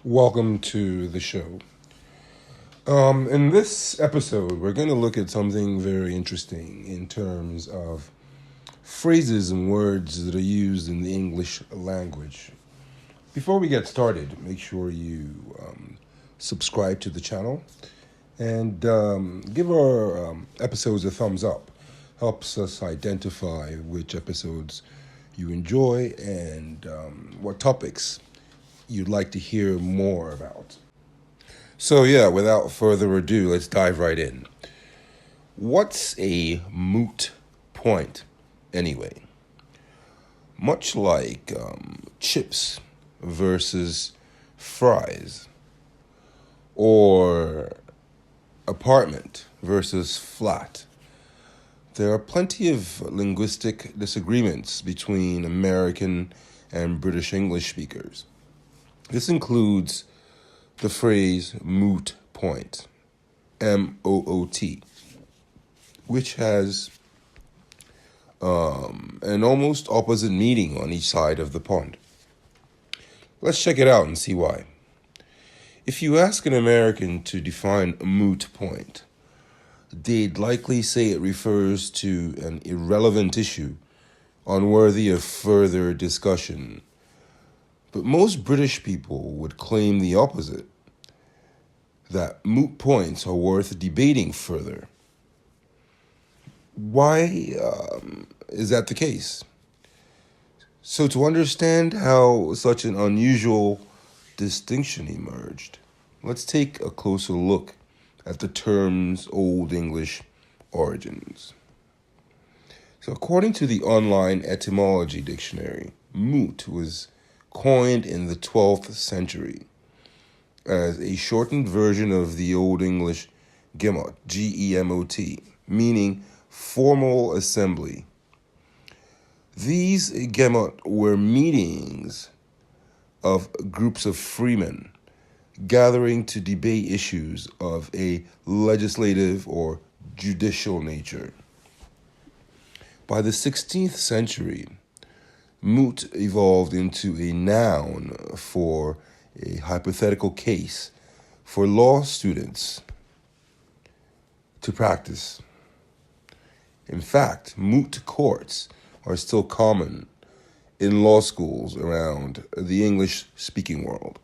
Welcome to the show. In this episode, we're going to look at something very interesting in terms of phrases and words that are used in the English language. Before we get started, make sure you subscribe to the channel and give our episodes a thumbs up. Helps us identify which episodes you enjoy and what topics you'd like to hear more about. So without further ado, let's dive right in. What's a moot point anyway? Much like chips versus fries, or apartment versus flat, there are plenty of linguistic disagreements between American and British English speakers. This includes the phrase moot point, M-O-O-T, which has an almost opposite meaning on each side of the pond. Let's check it out and see why. If you ask an American to define a moot point, they'd likely say it refers to an irrelevant issue, unworthy of further discussion. But most British people would claim the opposite, that moot points are worth debating further. Why is that the case? So to understand how such an unusual distinction emerged, let's take a closer look at the term's Old English origins. So according to the online etymology dictionary, moot was coined in the 12th century as a shortened version of the Old English gemot, G-E-M-O-T, meaning formal assembly. These gemot were meetings of groups of freemen gathering to debate issues of a legislative or judicial nature. By the 16th century, moot evolved into a noun for a hypothetical case for law students to practice. In fact, moot courts are still common in law schools around the English-speaking world.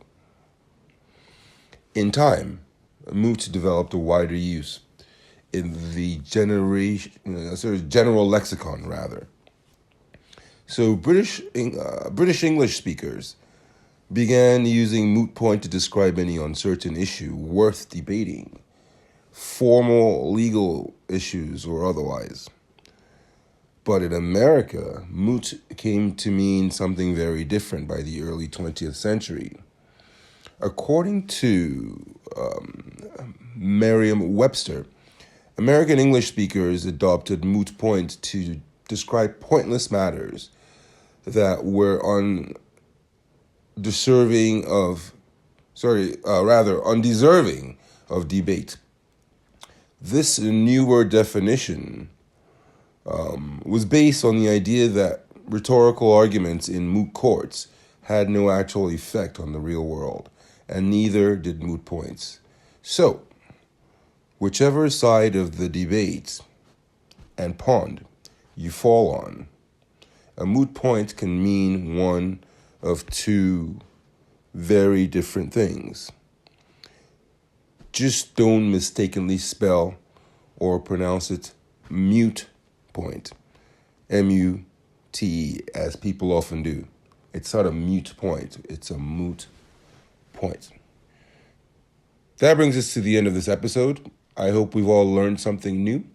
In time, moot developed a wider use in the general lexicon, rather. So British English speakers began using moot point to describe any uncertain issue worth debating, formal legal issues or otherwise. But in America, moot came to mean something very different by the early 20th century. According to Merriam-Webster, American English speakers adopted moot point to describe pointless matters that were undeserving of debate. This newer definition was based on the idea that rhetorical arguments in moot courts had no actual effect on the real world, and neither did moot points. So, whichever side of the debate and pond you fall on, a moot point can mean one of two very different things. Just don't mistakenly spell or pronounce it mute point, M-U-T-E, as people often do. It's not a mute point, it's a moot point. That brings us to the end of this episode. I hope we've all learned something new.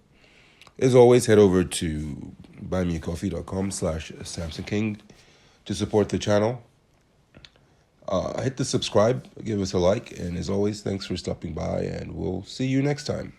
As always, head over to buymeacoffee.com/SamsonKing to support the channel. Hit the subscribe, give us a like, and as always, thanks for stopping by, and we'll see you next time.